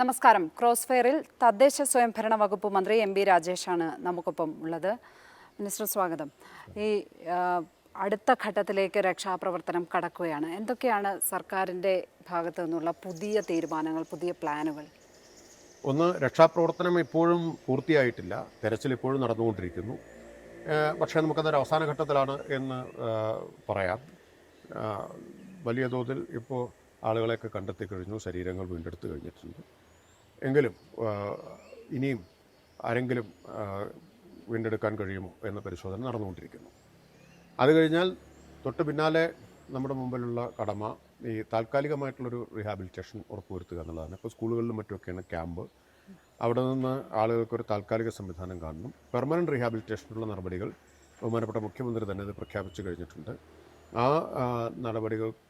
നമസ്കാരം. ക്രോസ് ഫെയറിൽ തദ്ദേശ സ്വയംഭരണ വകുപ്പ് മന്ത്രി എം ബി രാജേഷാണ് നമുക്കൊപ്പം ഉള്ളത്. മിനിസ്റ്റർ സ്വാഗതം. ഈ അടുത്ത ഘട്ടത്തിലേക്ക് രക്ഷാപ്രവർത്തനം കടക്കുകയാണ്. എന്തൊക്കെയാണ് സർക്കാരിൻ്റെ ഭാഗത്തു നിന്നുള്ള പുതിയ തീരുമാനങ്ങൾ, പുതിയ പ്ലാനുകൾ? ഒന്ന്, രക്ഷാപ്രവർത്തനം ഇപ്പോഴും പൂർത്തിയായിട്ടില്ല. തെരച്ചിൽ ഇപ്പോഴും നടന്നുകൊണ്ടിരിക്കുന്നു. പക്ഷേ നമുക്കതൊരു അവസാന ഘട്ടത്തിലാണ് എന്ന് പറയാം. വലിയ തോതിൽ ഇപ്പോൾ ആളുകളെയൊക്കെ കണ്ടെത്തി കഴിഞ്ഞു, ശരീരങ്ങൾ വീണ്ടെടുത്ത് കഴിഞ്ഞിട്ടുണ്ട്. എങ്കിലും ഇനിയും ആരെങ്കിലും വീണ്ടെടുക്കാൻ കഴിയുമോ എന്ന പരിശോധന നടന്നുകൊണ്ടിരിക്കുന്നു. അത് കഴിഞ്ഞാൽ തൊട്ട് പിന്നാലെ നമ്മുടെ മുമ്പിലുള്ള കടമ ഈ താൽക്കാലികമായിട്ടുള്ളൊരു റീഹാബിലിറ്റേഷൻ ഉറപ്പുവരുത്തുക എന്നുള്ളതാണ്. ഇപ്പോൾ സ്കൂളുകളിലും മറ്റുമൊക്കെയാണ് ക്യാമ്പ്. അവിടെ നിന്ന് ആളുകൾക്കൊരു താൽക്കാലിക സംവിധാനം കാണണം. പെർമനൻറ്റ് റീഹാബിലിറ്റേഷനുള്ള നടപടികൾ ബഹുമാനപ്പെട്ട മുഖ്യമന്ത്രി തന്നെ ഇത് പ്രഖ്യാപിച്ചു കഴിഞ്ഞിട്ടുണ്ട്. ആ നടപടികൾക്കിടയിൽ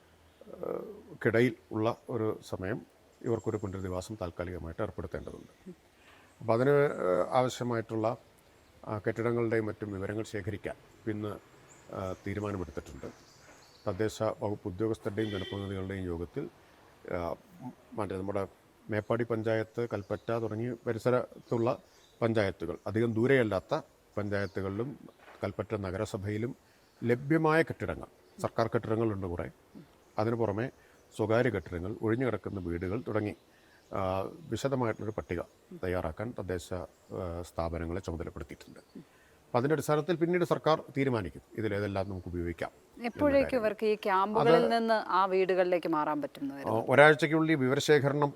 ഉള്ള ഒരു സമയം ഇവർക്കൊരു പുനരധിവാസം താൽക്കാലികമായിട്ട് ഏർപ്പെടുത്തേണ്ടതുണ്ട്. അപ്പോൾ അതിന് ആവശ്യമായിട്ടുള്ള കെട്ടിടങ്ങളുടെയും മറ്റും വിവരങ്ങൾ ശേഖരിക്കാൻ ഇന്ന് തീരുമാനമെടുത്തിട്ടുണ്ട്. തദ്ദേശ വകുപ്പ് ഉദ്യോഗസ്ഥരുടെയും ജനപ്രതിനിധികളുടെയും യോഗത്തിൽ നമ്മുടെ മേപ്പാടി പഞ്ചായത്ത്, കൽപ്പറ്റ തുടങ്ങി പരിസരത്തുള്ള പഞ്ചായത്തുകൾ, അധികം ദൂരെയല്ലാത്ത പഞ്ചായത്തുകളിലും കൽപ്പറ്റ നഗരസഭയിലും ലഭ്യമായ കെട്ടിടങ്ങൾ, സർക്കാർ കെട്ടിടങ്ങളുണ്ട് കുറേ, അതിനു പുറമെ സ്വകാര്യ കെട്ടിടങ്ങൾ, ഒഴിഞ്ഞു കിടക്കുന്ന വീടുകൾ തുടങ്ങി വിശദമായിട്ടുള്ളൊരു പട്ടിക തയ്യാറാക്കാൻ തദ്ദേശ സ്ഥാപനങ്ങളെ ചുമതലപ്പെടുത്തിയിട്ടുണ്ട്. അപ്പം അതിൻ്റെ അടിസ്ഥാനത്തിൽ പിന്നീട് സർക്കാർ തീരുമാനിക്കും ഇതിലേതെല്ലാം നമുക്ക് ഉപയോഗിക്കാം. എപ്പോഴേക്കും ഇവർക്ക് ഈ ക്യാമ്പുകളിൽ നിന്ന് ആ വീടുകളിലേക്ക് മാറാൻ പറ്റുന്നു? ഒരാഴ്ചയ്ക്കുള്ളിൽ വിവരശേഖരണം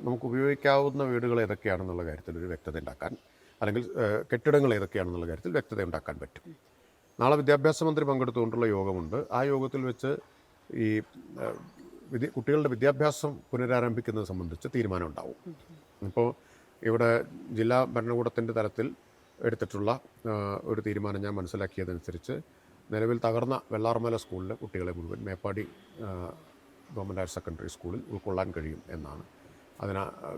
നമുക്ക് ഉപയോഗിക്കാവുന്ന വീടുകൾ ഏതൊക്കെയാണെന്നുള്ള കാര്യത്തിൽ ഒരു വ്യക്തത ഉണ്ടാക്കാൻ, അല്ലെങ്കിൽ കെട്ടിടങ്ങൾ ഏതൊക്കെയാണെന്നുള്ള കാര്യത്തിൽ വ്യക്തത ഉണ്ടാക്കാൻ പറ്റും. നാളെ വിദ്യാഭ്യാസ മന്ത്രി പങ്കെടുത്തുകൊണ്ടുള്ള യോഗമുണ്ട്. ആ യോഗത്തിൽ വെച്ച് ഈ കുട്ടികളുടെ വിദ്യാഭ്യാസം പുനരാരംഭിക്കുന്നത് സംബന്ധിച്ച് തീരുമാനം ഉണ്ടാവും. ഇപ്പോൾ ഇവിടെ ജില്ലാ ഭരണകൂടത്തിൻ്റെ തലത്തിൽ എടുത്തിട്ടുള്ള ഒരു തീരുമാനം ഞാൻ മനസ്സിലാക്കിയതനുസരിച്ച് നിലവിൽ തകർന്ന വെള്ളാർമല സ്കൂളിലെ കുട്ടികളെ മുഴുവൻ മേപ്പാടി ഗവൺമെൻറ് ഹയർ സെക്കൻഡറി സ്കൂളിൽ ഉൾക്കൊള്ളാൻ കഴിയും എന്നാണ്.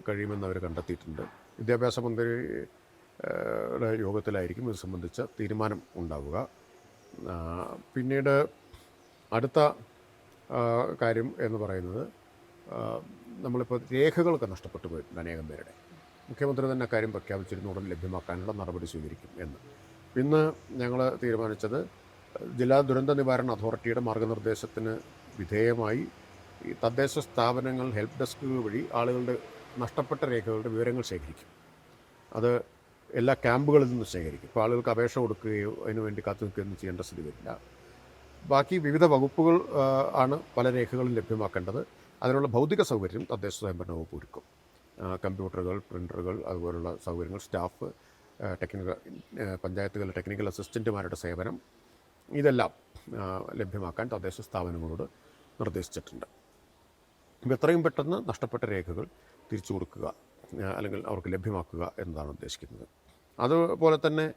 കഴിയുമെന്ന് അവർ കണ്ടെത്തിയിട്ടുണ്ട്. വിദ്യാഭ്യാസ മന്ത്രിയുടെ യോഗത്തിലായിരിക്കും ഇത് സംബന്ധിച്ച തീരുമാനം ഉണ്ടാവുക. പിന്നീട് അടുത്ത കാര്യം എന്ന് പറയുന്നത്, നമ്മളിപ്പോൾ രേഖകളൊക്കെ നഷ്ടപ്പെട്ടു പോയിട്ടുണ്ട് അനേകം പേരുടെ. മുഖ്യമന്ത്രി തന്നെ കാര്യം പ്രഖ്യാപിച്ചിരുന്നു, ഉടൻ ലഭ്യമാക്കാനുള്ള നടപടി സ്വീകരിക്കും എന്ന്. ഇന്ന് ഞങ്ങൾ തീരുമാനിച്ചത് ജില്ലാ ദുരന്ത നിവാരണ അതോറിറ്റിയുടെ മാർഗ്ഗനിർദ്ദേശത്തിന് വിധേയമായി ഈ തദ്ദേശ സ്ഥാപനങ്ങൾ ഹെൽപ്പ് ഡെസ്കുകൾ വഴി ആളുകളുടെ നഷ്ടപ്പെട്ട രേഖകളുടെ വിവരങ്ങൾ ശേഖരിക്കും. അത് എല്ലാ ക്യാമ്പുകളിൽ നിന്നും ശേഖരിക്കും. ഇപ്പോൾ ആളുകൾക്ക് അപേക്ഷ കൊടുക്കുകയോ അതിനുവേണ്ടി കാത്തു നിൽക്കുകയൊന്നും ചെയ്യേണ്ട സ്ഥിതി വരില്ല. ബാക്കി വിവിധ വകുപ്പുകൾ ആണ് പല രേഖകളും ലഭ്യമാക്കേണ്ടത്. അതിനുള്ള ഭൗതിക സൗകര്യം തദ്ദേശ സ്വയംഭരണ വകുപ്പ് ഒരുക്കും. കമ്പ്യൂട്ടറുകൾ, പ്രിൻ്ററുകൾ, അതുപോലുള്ള സൗകര്യങ്ങൾ, സ്റ്റാഫ്, പഞ്ചായത്തുകളിലെ ടെക്നിക്കൽ അസിസ്റ്റൻറ്റുമാരുടെ സേവനം, ഇതെല്ലാം ലഭ്യമാക്കാൻ തദ്ദേശ സ്ഥാപനങ്ങളോട് നിർദ്ദേശിച്ചിട്ടുണ്ട്. അപ്പോൾ എത്രയും പെട്ടെന്ന് നഷ്ടപ്പെട്ട രേഖകൾ തിരിച്ചു കൊടുക്കുക, അല്ലെങ്കിൽ അവർക്ക് ലഭ്യമാക്കുക എന്നതാണ് ഉദ്ദേശിക്കുന്നത്. അതുപോലെ തന്നെ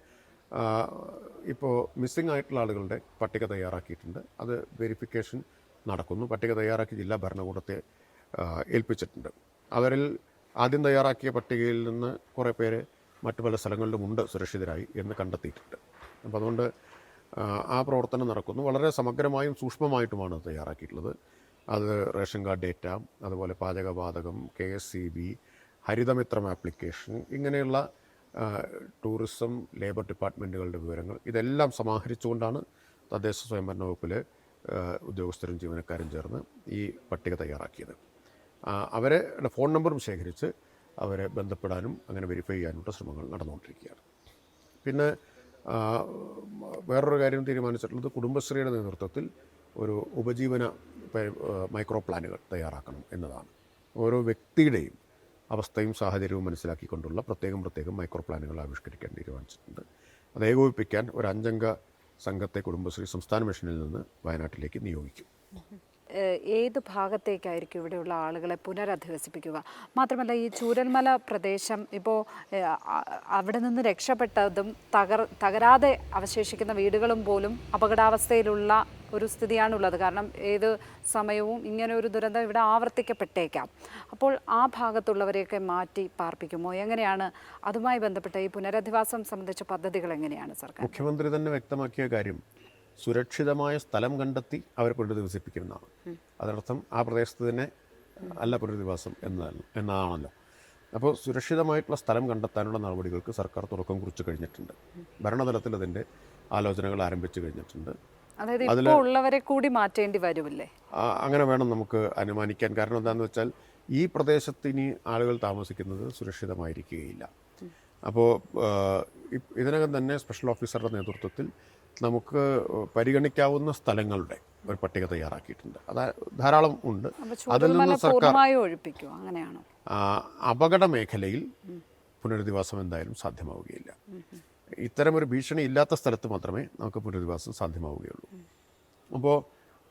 ഇപ്പോൾ മിസ്സിംഗ് ആയിട്ടുള്ള ആളുകളുടെ പട്ടിക തയ്യാറാക്കിയിട്ടുണ്ട്. അത് വെരിഫിക്കേഷൻ നടക്കുന്നു. പട്ടിക തയ്യാറാക്കി ജില്ലാ ഭരണകൂടത്തെ ഏൽപ്പിച്ചിട്ടുണ്ട്. അവരിൽ ആദ്യം തയ്യാറാക്കിയ പട്ടികയിൽ നിന്ന് കുറേ പേര് മറ്റു പല സ്ഥലങ്ങളിലുമുണ്ട് സുരക്ഷിതരായി എന്ന് കണ്ടെത്തിയിട്ടുണ്ട്. അപ്പോൾ അതുകൊണ്ട് ആ പ്രവർത്തനം നടക്കുന്നു. വളരെ സമഗ്രമായും സൂക്ഷ്മമായിട്ടുമാണ് തയ്യാറാക്കിയിട്ടുള്ളത്. അത് റേഷൻ കാർഡ് ഡേറ്റ, അതുപോലെ പാചകവാതകം, KSEB, ഹരിതമിത്രം ആപ്ലിക്കേഷൻ, ഇങ്ങനെയുള്ള ടൂറിസം, ലേബർ ഡിപ്പാർട്ട്മെൻറ്റുകളുടെ വിവരങ്ങൾ, ഇതെല്ലാം സമാഹരിച്ചുകൊണ്ടാണ് തദ്ദേശ സ്വയംഭരണ വകുപ്പിലെ ഉദ്യോഗസ്ഥരും ജീവനക്കാരും ചേർന്ന് ഈ പട്ടിക തയ്യാറാക്കിയത്. അവരെ ഫോൺ നമ്പറും ശേഖരിച്ച് അവരെ ബന്ധപ്പെടാനും അങ്ങനെ വെരിഫൈ ചെയ്യാനുള്ള ശ്രമങ്ങൾ നടന്നുകൊണ്ടിരിക്കുകയാണ്. പിന്നെ വേറൊരു കാര്യം തീരുമാനിച്ചിട്ടുള്ളത്, കുടുംബശ്രീയുടെ നേതൃത്വത്തിൽ ഒരു ഉപജീവന മൈക്രോ പ്ലാനുകൾ തയ്യാറാക്കണം എന്നതാണ്. ഓരോ വ്യക്തിയുടെയും അവസ്ഥയും സാഹചര്യവും മനസ്സിലാക്കിക്കൊണ്ടുള്ള പ്രത്യേകം മൈക്രോ പ്ലാനുകൾ ആവിഷ്കരിക്കാൻ തീരുമാനിച്ചിട്ടുണ്ട്. അത് ഏകോപിപ്പിക്കാൻ ഒരു 5 അംഗ സംഘത്തെ കുടുംബശ്രീ സംസ്ഥാന മിഷനിൽ നിന്ന് വയനാട്ടിലേക്ക് നിയോഗിക്കും. ഏത് ഭാഗത്തേക്കായിരിക്കും ഇവിടെയുള്ള ആളുകളെ പുനരധിവസിപ്പിക്കുക? മാത്രമല്ല, ഈ ചൂരൽമല പ്രദേശം ഇപ്പോൾ അവിടെ നിന്ന് രക്ഷപ്പെട്ടതും തകരാതെ അവശേഷിക്കുന്ന വീടുകളും പോലും അപകടാവസ്ഥയിലുള്ള ഒരു സ്ഥിതിയാണുള്ളത്. കാരണം ഏത് സമയവും ഇങ്ങനെ ഒരു ദുരന്തം ഇവിടെ ആവർത്തിക്കപ്പെട്ടേക്കാം. അപ്പോൾ ആ ഭാഗത്തുള്ളവരെയൊക്കെ മാറ്റി പാർപ്പിക്കുമോ? എങ്ങനെയാണ് അതുമായി ബന്ധപ്പെട്ട ഈ പുനരധിവാസം സംബന്ധിച്ച പദ്ധതികൾ എങ്ങനെയാണ് സർക്കാർ? മുഖ്യമന്ത്രി തന്നെ വ്യക്തമാക്കിയ കാര്യം സുരക്ഷിതമായ സ്ഥലം കണ്ടെത്തി അവരെ പുനരധിവസിപ്പിക്കുന്നതാണ്. അതിനർത്ഥം ആ പ്രദേശത്ത് തന്നെ അല്ല പുനരധിവാസം എന്നതാണല്ലോ. അപ്പോൾ സുരക്ഷിതമായിട്ടുള്ള സ്ഥലം കണ്ടെത്താനുള്ള നടപടികൾക്ക് സർക്കാർ തുടക്കം കുറിച്ച് കഴിഞ്ഞിട്ടുണ്ട്. ഭരണതലത്തിൽ അതിൻ്റെ ആലോചനകൾ ആരംഭിച്ചു കഴിഞ്ഞിട്ടുണ്ട്. അതായത് ഇപ്പോൾ ഉള്ളവരെ കൂടി മാറ്റേണ്ടി വരുമല്ലേ? അങ്ങനെ വേണം നമുക്ക് അനുമാനിക്കാൻ. കാരണം എന്താണെന്ന് വെച്ചാൽ ഈ പ്രദേശത്ത് ഇനി ആളുകൾ താമസിക്കുന്നത് സുരക്ഷിതമായിരിക്കുകയില്ല. അപ്പോൾ ഇതിനകം തന്നെ സ്പെഷ്യൽ ഓഫീസറുടെ നേതൃത്വത്തിൽ നമുക്ക് പരിഗണിക്കാവുന്ന സ്ഥലങ്ങളുടെ ഒരു പട്ടിക തയ്യാറാക്കിയിട്ടുണ്ട്. അത് ധാരാളം ഉണ്ട്. അതിൽ നിന്ന് സർക്കാർ ഒഴിപ്പിക്കും. അങ്ങനെയാണോ? അപകട മേഖലയിൽ പുനരധിവാസം എന്തായാലും സാധ്യമാവുകയില്ല. ഇത്തരമൊരു ഭീഷണി ഇല്ലാത്ത സ്ഥലത്ത് മാത്രമേ നമുക്ക് പുനരധിവാസം സാധ്യമാവുകയുള്ളൂ.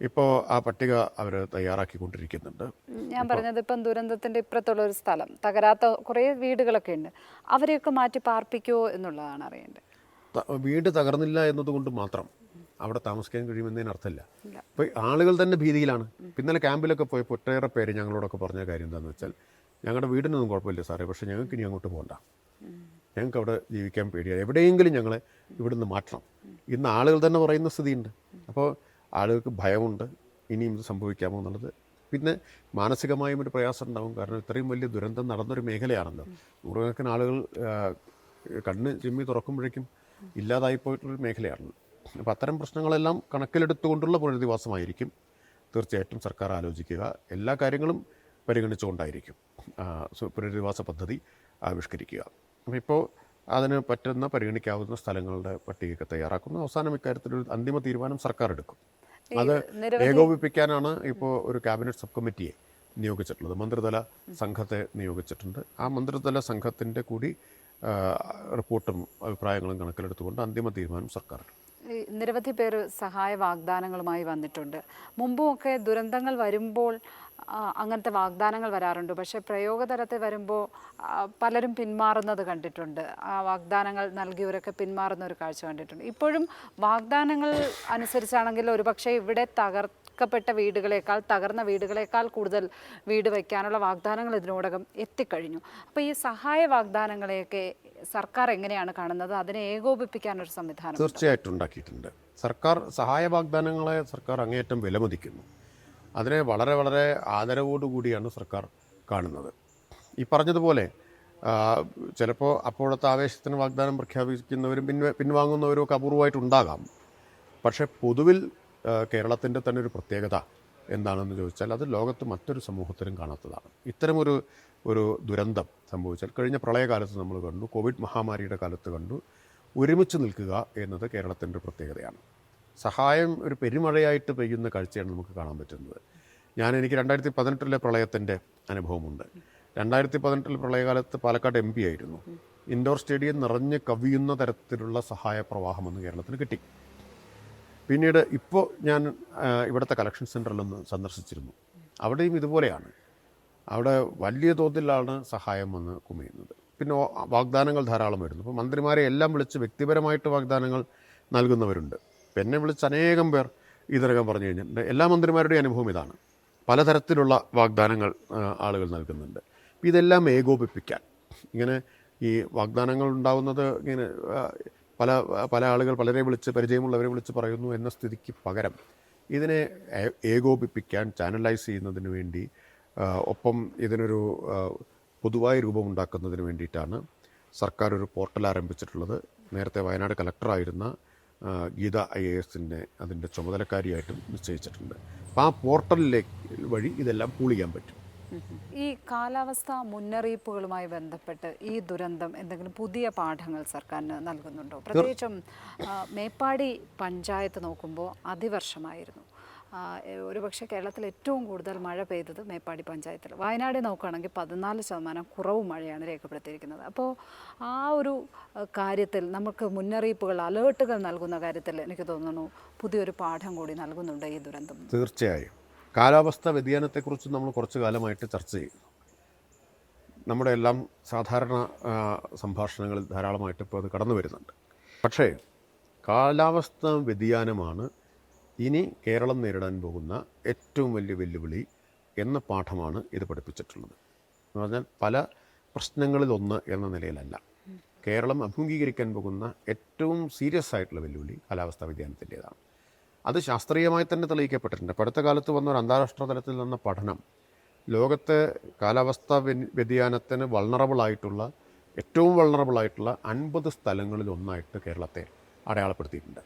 ഇപ്പോൾ ആ പട്ടിക അവർ തയ്യാറാക്കിക്കൊണ്ടിരിക്കുന്നുണ്ട്. ഞാൻ പറഞ്ഞത് ഇപ്പം ദുരന്തത്തിൻ്റെ ഇപ്പുറത്തുള്ള ഒരു സ്ഥലം തകരാത്ത കുറേ വീടുകളൊക്കെ ഉണ്ട്, അവരെയൊക്കെ മാറ്റി പാർപ്പിക്കുമോ എന്നുള്ളതാണ് അറിയേണ്ടത്. വീട് തകർന്നില്ല എന്നതുകൊണ്ട് മാത്രം അവിടെ താമസിക്കാൻ കഴിയുമെന്നതിന് അർത്ഥമില്ല. ഇപ്പോൾ ആളുകൾ തന്നെ ഭീതിയിലാണ്. ഇന്നലെ ക്യാമ്പിലൊക്കെ പോയപ്പോൾ ഒട്ടേറെ പേര് ഞങ്ങളോടൊക്കെ പറഞ്ഞ കാര്യം എന്താണെന്ന് വെച്ചാൽ, ഞങ്ങളുടെ വീടിനൊന്നും കുഴപ്പമില്ല സാറേ, പക്ഷേ ഞങ്ങൾക്ക് ഇനി അങ്ങോട്ട് പോകണ്ട, ഞങ്ങൾക്ക് അവിടെ ജീവിക്കാൻ പേടിയാണ്, എവിടെയെങ്കിലും ഞങ്ങളെ ഇവിടുന്ന് മാറ്റണം. ഇന്ന് ആളുകൾ തന്നെ പറയുന്ന സ്ഥിതിയുണ്ട്. അപ്പോൾ ആളുകൾക്ക് ഭയമുണ്ട്, ഇനിയും ഇത് സംഭവിക്കാമോ എന്നുള്ളത്. പിന്നെ മാനസികമായും ഒരു പ്രയാസം ഉണ്ടാകും. കാരണം ഇത്രയും വലിയ ദുരന്തം നടന്നൊരു മേഖലയാണല്ലോ. നൂറുകണക്കിന് ആളുകൾ കണ്ണ് ചിമ്മി തുറക്കുമ്പോഴേക്കും ഇല്ലാതായിപ്പോയിട്ടുള്ളൊരു മേഖലയാണല്ലോ. അപ്പോൾ അത്തരം പ്രശ്നങ്ങളെല്ലാം കണക്കിലെടുത്തുകൊണ്ടുള്ള പുനരധിവാസമായിരിക്കും തീർച്ചയായിട്ടും സർക്കാർ ആലോചിക്കുക. എല്ലാ കാര്യങ്ങളും പരിഗണിച്ചുകൊണ്ടായിരിക്കും പുനരധിവാസ പദ്ധതി ആവിഷ്കരിക്കുക. അപ്പോൾ ഇപ്പോൾ അതിന് പറ്റുന്ന പരിഗണിക്കാവുന്ന സ്ഥലങ്ങളുടെ പട്ടികയൊക്കെ തയ്യാറാക്കുന്നു. അവസാനം ഇക്കാര്യത്തിലൊരു അന്തിമ തീരുമാനം സർക്കാർ എടുക്കും. അത് ഏകോപിപ്പിക്കാനാണ് ഇപ്പോൾ ഒരു ക്യാബിനറ്റ് സബ് കമ്മിറ്റിയെ നിയോഗിച്ചിട്ടുള്ളത്. മന്ത്രിതല സംഘത്തെ നിയോഗിച്ചിട്ടുണ്ട്. ആ മന്ത്രിതല സംഘത്തിൻ്റെ കൂടി റിപ്പോർട്ടും അഭിപ്രായങ്ങളും കണക്കിലെടുത്തുകൊണ്ട് അന്തിമ തീരുമാനം സർക്കാർ എടുക്കും. നിരവധി പേർ സഹായ വാഗ്ദാനങ്ങളുമായി വന്നിട്ടുണ്ട്. മുമ്പുമൊക്കെ ദുരന്തങ്ങൾ വരുമ്പോൾ അങ്ങനത്തെ വാഗ്ദാനങ്ങൾ വരാറുണ്ട്. പക്ഷേ പ്രയോഗതലത്തിൽ വരുമ്പോൾ പലരും പിന്മാറുന്നത് കണ്ടിട്ടുണ്ട്. ആ വാഗ്ദാനങ്ങൾ നൽകിയവരൊക്കെ പിന്മാറുന്ന ഒരു കാഴ്ച കണ്ടിട്ടുണ്ട്. ഇപ്പോഴും വാഗ്ദാനങ്ങൾ അനുസരിച്ചാണെങ്കിൽ ഒരുപക്ഷെ ഇവിടെ തകർക്കപ്പെട്ട വീടുകളേക്കാൾ, തകർന്ന വീടുകളേക്കാൾ കൂടുതൽ വീട് വയ്ക്കാനുള്ള വാഗ്ദാനങ്ങൾ ഇതിനോടകം എത്തിക്കഴിഞ്ഞു. അപ്പോൾ ഈ സഹായ വാഗ്ദാനങ്ങളെയൊക്കെ സർക്കാർ എങ്ങനെയാണ് കാണുന്നത്? അതിനെ ഏകോപിപ്പിക്കാനൊരു സംവിധാനം തീർച്ചയായിട്ടും ഉണ്ടാക്കിയിട്ടുണ്ട്. സർക്കാർ സഹായ വാഗ്ദാനങ്ങളെ സർക്കാർ അങ്ങേയറ്റം വിലമതിക്കുന്നു. അതിനെ വളരെ വളരെ ആദരവോടുകൂടിയാണ് സർക്കാർ കാണുന്നത്. ഈ പറഞ്ഞതുപോലെ ചിലപ്പോൾ അപ്പോഴത്തെ ആവേശത്തിന് വാഗ്ദാനം പ്രഖ്യാപിക്കുന്നവരും പിൻവാങ്ങുന്നവരും ഒക്കെ അപൂർവമായിട്ടുണ്ടാകാം. പക്ഷേ പൊതുവിൽ കേരളത്തിൻ്റെ തന്നെ ഒരു പ്രത്യേകത എന്താണെന്ന് ചോദിച്ചാൽ, അത് ലോകത്ത് മറ്റൊരു സമൂഹത്തിനും കാണാത്തതാണ്. ഇത്തരമൊരു ദുരന്തം സംഭവിച്ചാൽ കഴിഞ്ഞ പ്രളയകാലത്ത് നമ്മൾ കണ്ടു, കോവിഡ് മഹാമാരിയുടെ കാലത്ത് കണ്ടു, ഒരുമിച്ച് നിൽക്കുക എന്നത് കേരളത്തിൻ്റെ ഒരു പ്രത്യേകതയാണ്. സഹായം ഒരു പെരുമഴയായിട്ട് പെയ്യുന്ന കാഴ്ചയാണ് നമുക്ക് കാണാൻ പറ്റുന്നത്. എനിക്ക് 2018 പ്രളയത്തിൻ്റെ അനുഭവമുണ്ട്. 2018 പ്രളയകാലത്ത് പാലക്കാട് MP ആയിരുന്നു. ഇൻഡോർ സ്റ്റേഡിയം നിറഞ്ഞ് കവിയുന്ന തരത്തിലുള്ള സഹായ പ്രവാഹമെന്ന് കേരളത്തിന് കിട്ടി. പിന്നീട് ഇപ്പോൾ ഞാൻ ഇവിടുത്തെ കളക്ഷൻ സെൻറ്ററിലൊന്ന് സന്ദർശിച്ചിരുന്നു. അവിടെയും ഇതുപോലെയാണ്. അവിടെ വലിയ തോതിലാണ് സഹായം വന്ന് കുമിയുന്നത്. പിന്നെ വാഗ്ദാനങ്ങൾ ധാരാളം വരുന്നു. ഇപ്പോൾ മന്ത്രിമാരെ എല്ലാം വിളിച്ച് വ്യക്തിപരമായിട്ട് വാഗ്ദാനങ്ങൾ നൽകുന്നവരുണ്ട്. എന്നെ വിളിച്ച് അനേകം പേർ ഇതിനകം പറഞ്ഞു കഴിഞ്ഞിട്ടുണ്ട്. എല്ലാ മന്ത്രിമാരുടെയും അനുഭവം ഇതാണ്. പലതരത്തിലുള്ള വാഗ്ദാനങ്ങൾ ആളുകൾ നൽകുന്നുണ്ട്. ഇതെല്ലാം ഏകോപിപ്പിക്കാൻ, ഇങ്ങനെ ഈ വാഗ്ദാനങ്ങൾ ഉണ്ടാവുന്നത് ഇങ്ങനെ പല ആളുകൾ പലരെ വിളിച്ച്, പരിചയമുള്ളവരെ വിളിച്ച് പറയുന്നു എന്ന സ്ഥിതിക്ക് പകരം ഇതിനെ ഏകോപിപ്പിക്കാൻ, ചാനലൈസ് ചെയ്യുന്നതിന് വേണ്ടി, ഒപ്പം ഇതിനൊരു പൊതുവായ രൂപമുണ്ടാക്കുന്നതിന് വേണ്ടിയിട്ടാണ് സർക്കാർ ഒരു പോർട്ടൽ ആരംഭിച്ചിട്ടുള്ളത്. നേരത്തെ വയനാട് കളക്ടറായിരുന്ന ഗീത IAS അതിൻ്റെ ചുമതലക്കാരിയായിട്ടും നിശ്ചയിച്ചിട്ടുണ്ട്. അപ്പോൾ ആ പോർട്ടലിലേക്ക് വഴി ഇതെല്ലാം പൂൾ ചെയ്യാൻ പറ്റും. ഈ കാലാവസ്ഥാ മുന്നറിയിപ്പുകളുമായി ബന്ധപ്പെട്ട് ഈ ദുരന്തം എന്തെങ്കിലും പുതിയ പാഠങ്ങൾ സർക്കാരിന് നൽകുന്നുണ്ടോ? പ്രത്യേകിച്ചും മേപ്പാടി പഞ്ചായത്ത് നോക്കുമ്പോൾ അതിവർഷമായിരുന്നു. ഒരുപക്ഷെ കേരളത്തിൽ ഏറ്റവും കൂടുതൽ മഴ പെയ്തത് മേപ്പാടി പഞ്ചായത്തിൽ. വയനാട് നോക്കുകയാണെങ്കിൽ 14% കുറവ് മഴയാണ് രേഖപ്പെടുത്തിയിരിക്കുന്നത്. അപ്പോൾ ആ ഒരു കാര്യത്തിൽ നമുക്ക് മുന്നറിയിപ്പുകൾ, അലേർട്ടുകൾ നൽകുന്ന കാര്യത്തിൽ എനിക്ക് തോന്നുന്നു പുതിയൊരു പാഠം കൂടി നൽകുന്നുണ്ട് ഈ ദുരന്തം. തീർച്ചയായും കാലാവസ്ഥാ വ്യതിയാനത്തെക്കുറിച്ച് നമ്മൾ കുറച്ച് കാലമായിട്ട് ചർച്ച ചെയ്യുന്നു. നമ്മുടെ എല്ലാം സാധാരണ സംഭാഷണങ്ങളിൽ ധാരാളമായിട്ട് ഇപ്പോൾ അത് കടന്നു വരുന്നുണ്ട്. പക്ഷേ കാലാവസ്ഥാ വ്യതിയാനമാണ് ഇനി കേരളം നേരിടാൻ പോകുന്ന ഏറ്റവും വലിയ വെല്ലുവിളി എന്ന പാഠമാണ് ഇത് പഠിപ്പിച്ചിട്ടുള്ളത്. എന്ന് പറഞ്ഞാൽ പല പ്രശ്നങ്ങളിലൊന്ന് എന്ന നിലയിലല്ല, കേരളം അഭിമുഖീകരിക്കാൻ പോകുന്ന ഏറ്റവും സീരിയസ് ആയിട്ടുള്ള വെല്ലുവിളി കാലാവസ്ഥാ വ്യതിയാനത്തിൻ്റേതാണ്. അത് ശാസ്ത്രീയമായി തന്നെ തെളിയിക്കപ്പെട്ടിട്ടുണ്ട്. ഇപ്പോൾ അടുത്ത കാലത്ത് വന്ന ഒരു അന്താരാഷ്ട്ര തലത്തിൽ നിന്ന പഠനം ലോകത്തെ കാലാവസ്ഥാ വ്യതിയാനത്തിന് വൾണറബിളായിട്ടുള്ള ഏറ്റവും വൾണറബിളായിട്ടുള്ള 50 സ്ഥലങ്ങളിൽ ഒന്നായിട്ട് കേരളത്തെ അടയാളപ്പെടുത്തിയിട്ടുണ്ട്.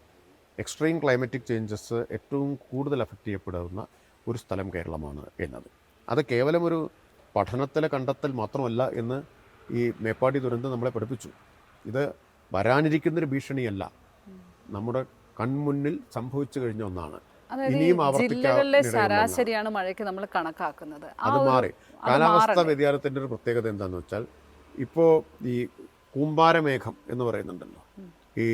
എക്സ്ട്രീം ക്ലൈമറ്റിക് ചേഞ്ചസ് ഏറ്റവും കൂടുതൽ അഫക്റ്റ് ചെയ്യപ്പെടുന്ന ഒരു സ്ഥലം കേരളമാണ് എന്നത്. അത് കേവലം ഒരു പഠനത്തിലെ കണ്ടെത്തൽ മാത്രമല്ല എന്ന് ഈ മേപ്പാടി ദുരന്തം നമ്മളെ പഠിപ്പിച്ചു. ഇത് വരാനിരിക്കുന്നൊരു ഭീഷണിയല്ല, നമ്മുടെ കൺമുന്നിൽ സംഭവിച്ചു കഴിഞ്ഞ ഒന്നാണ്. ഇനിയും ജില്ലകളിലെ ശരാശരിയാണ് മഴയ്ക്ക് നമ്മൾ കണക്കാക്കുന്നത്. അത് മാറി. കാലാവസ്ഥാ വ്യതിയാനത്തിൻ്റെ ഒരു പ്രത്യേകത എന്താണെന്ന് വെച്ചാൽ, ഇപ്പോൾ ഈ കൂമ്പാരമേഘം എന്ന് പറയുന്നുണ്ടല്ലോ, ഈ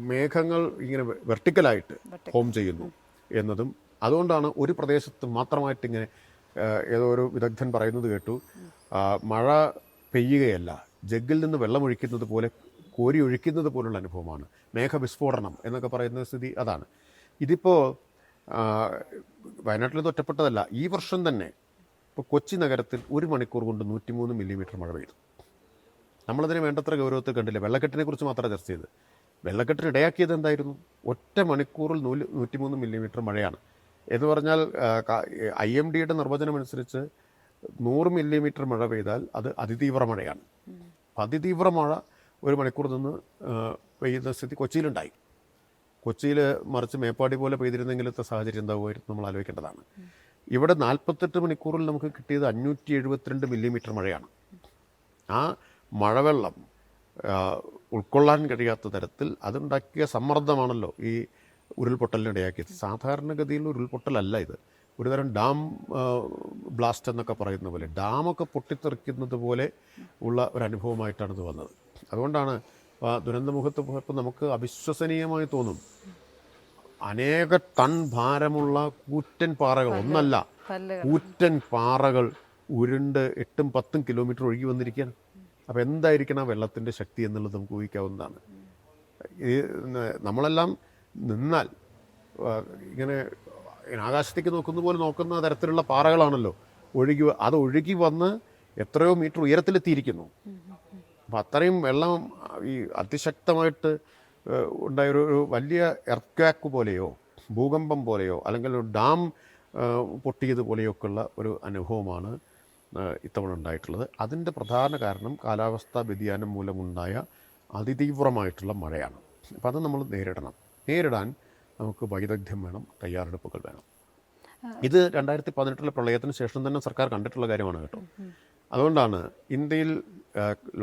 മേഘങ്ങൾ ഇങ്ങനെ വെർട്ടിക്കലായിട്ട് ഫോം ചെയ്യുന്നു എന്നതും അതുകൊണ്ടാണ് ഒരു പ്രദേശത്ത് മാത്രമായിട്ട് ഇങ്ങനെ ഏതോ ഒരു വിദഗ്ധൻ പറയുന്നത് കേട്ടു, മഴ പെയ്യുകയല്ല, ജഗ്ഗിൽ നിന്ന് വെള്ളമൊഴിക്കുന്നത് പോലെ കോരി ഒഴിക്കുന്നത് പോലുള്ള അനുഭവമാണ് മേഘവിസ്ഫോടനം എന്നൊക്കെ പറയുന്ന സ്ഥിതി. അതാണ് ഇതിപ്പോൾ വയനാട്ടിൽ ഒറ്റപ്പെട്ടതല്ല. ഈ വർഷം തന്നെ ഇപ്പോൾ കൊച്ചി നഗരത്തിൽ 1 മണിക്കൂർ കൊണ്ട് 103 മില്ലിമീറ്റർ മഴ പെയ്തു. നമ്മളതിനെ വേണ്ടത്ര ഗൗരവത്തിൽ കണ്ടില്ല. വെള്ളക്കെട്ടിനെ കുറിച്ച് മാത്രമേ ചർച്ച ചെയ്ത്. വെള്ളക്കെട്ടിന് ഇടയാക്കിയത് എന്തായിരുന്നു? ഒറ്റ മണിക്കൂറിൽ 103 മില്ലിമീറ്റർ മഴയാണ് എന്ന് പറഞ്ഞാൽ IMDയുടെ നിർവചനം അനുസരിച്ച് 100 മില്ലിമീറ്റർ മഴ പെയ്താൽ അത് അതിതീവ്ര മഴയാണ്. അതിതീവ്ര മഴ 1 മണിക്കൂർ നിന്ന് പെയ്യുന്ന സ്ഥിതി കൊച്ചിയിലുണ്ടായി. കൊച്ചിയിൽ മറിച്ച് മേപ്പാടി പോലെ പെയ്തിരുന്നെങ്കിലത്തെ സാഹചര്യം എന്താകുമായിരുന്നു നമ്മൾ ആലോചിക്കേണ്ടതാണ്. ഇവിടെ 48 മണിക്കൂറിൽ നമുക്ക് കിട്ടിയത് 572 മില്ലിമീറ്റർ മഴയാണ്. ആ മഴവെള്ളം ഉൾക്കൊള്ളാൻ കഴിയാത്ത തരത്തിൽ അതുണ്ടാക്കിയ സമ്മർദ്ദമാണല്ലോ ഈ ഉരുൾപൊട്ടലിനിടയാക്കിയത്. സാധാരണഗതിയിൽ ഉരുൾപൊട്ടലല്ല ഇത്, ഒരുതരം ഡാം ബ്ലാസ്റ്റ് എന്നൊക്കെ പറയുന്ന പോലെ, ഡാമൊക്കെ പൊട്ടിത്തെറിക്കുന്നത് പോലെ ഉള്ള ഒരു അനുഭവമായിട്ടാണ് ഇത് വന്നത്. അതുകൊണ്ടാണ് ദുരന്തമുഖത്ത് പോയപ്പോൾ നമുക്ക് അവിശ്വസനീയമായി തോന്നും. അനേക ടൺ ഭാരമുള്ള കൂറ്റൻ പാറകൾ, ഒന്നല്ല കൂറ്റൻ പാറകൾ ഉരുണ്ട് 8-10 കിലോമീറ്റർ ഒഴുകി വന്നിരിക്കുകയാണ്. അപ്പോൾ എന്തായിരിക്കണം വെള്ളത്തിൻ്റെ ശക്തി എന്നുള്ളത് നമുക്ക് ഊഹിക്കാവുന്നതാണ്. ഈ നമ്മളെല്ലാം നിന്നാൽ ഇങ്ങനെ ആകാശത്തേക്ക് നോക്കുന്ന പോലെ നോക്കുന്ന തരത്തിലുള്ള പാറകളാണല്ലോ അത് ഒഴുകി വന്ന് എത്രയോ മീറ്റർ ഉയരത്തിലെത്തിയിരിക്കുന്നു. അപ്പം അത്രയും വെള്ളം ഈ അതിശക്തമായിട്ട് ഉണ്ടായൊരു വലിയ എർത്ത്ക്വാക്ക് പോലെയോ ഭൂകമ്പം പോലെയോ അല്ലെങ്കിൽ ഒരു ഡാം പൊട്ടിയതുപോലെയോ ഒക്കെയുള്ള ഒരു അനുഭവമാണ് ഇത്തവണ ഉണ്ടായിട്ടുള്ളത്. അതിൻ്റെ പ്രധാന കാരണം കാലാവസ്ഥാ വ്യതിയാനം മൂലമുണ്ടായ അതിതീവ്രമായിട്ടുള്ള മഴയാണ്. അപ്പം അത് നമ്മൾ നേരിടാൻ നമുക്ക് വൈദഗ്ധ്യം വേണം, തയ്യാറെടുപ്പുകൾ വേണം. ഇത് 2018 പ്രളയത്തിന് ശേഷം തന്നെ സർക്കാർ കണ്ടിട്ടുള്ള കാര്യമാണ് കേട്ടോ. അതുകൊണ്ടാണ് ഇന്ത്യയിൽ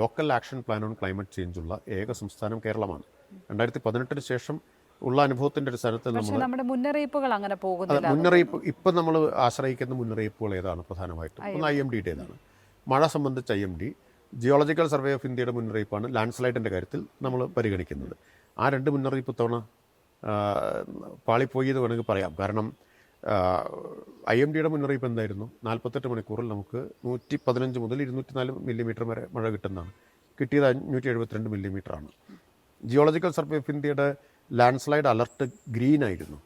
local action plan on climate ചേഞ്ചുള്ള ഏക സംസ്ഥാനം കേരളമാണ്. 2018 ശേഷം ഉള്ള അനുഭവത്തിൻ്റെ അടിസ്ഥാനത്തിൽ നമ്മുടെ മുന്നറിയിപ്പുകൾ അങ്ങനെ പോകുന്നില്ല. മുന്നറിയിപ്പ് ഇപ്പം നമ്മൾ ആശ്രയിക്കുന്ന മുന്നറിയിപ്പുകൾ ഏതാണ്? പ്രധാനമായിട്ടും ഒന്ന് IMDയുടേതാണ്, മഴ സംബന്ധിച്ച് IMD. ജിയോളജിക്കൽ സർവേ ഓഫ് ഇന്ത്യയുടെ മുന്നറിയിപ്പാണ് ലാൻഡ്സ്ലൈഡിൻ്റെ കാര്യത്തിൽ നമ്മൾ പരിഗണിക്കുന്നത്. ആ 2 മുന്നറിയിപ്പ് തവണ പാളിപ്പോയി എന്ന് വേണമെങ്കിൽ പറയാം. കാരണം IMDയുടെ മുന്നറിയിപ്പ് എന്തായിരുന്നു? 48 മണിക്കൂറിൽ നമുക്ക് 115 മുതൽ 204 മില്ലിമീറ്റർ വരെ മഴ കിട്ടുന്നതാണ്. കിട്ടിയത് 572 മില്ലിമീറ്ററാണ്. ജിയോളജിക്കൽ സർവേ ഓഫ് ഇന്ത്യയുടെ ലാൻഡ്സ്ലൈഡ് അലർട്ട് ഗ്രീൻ ആയിരുന്നു.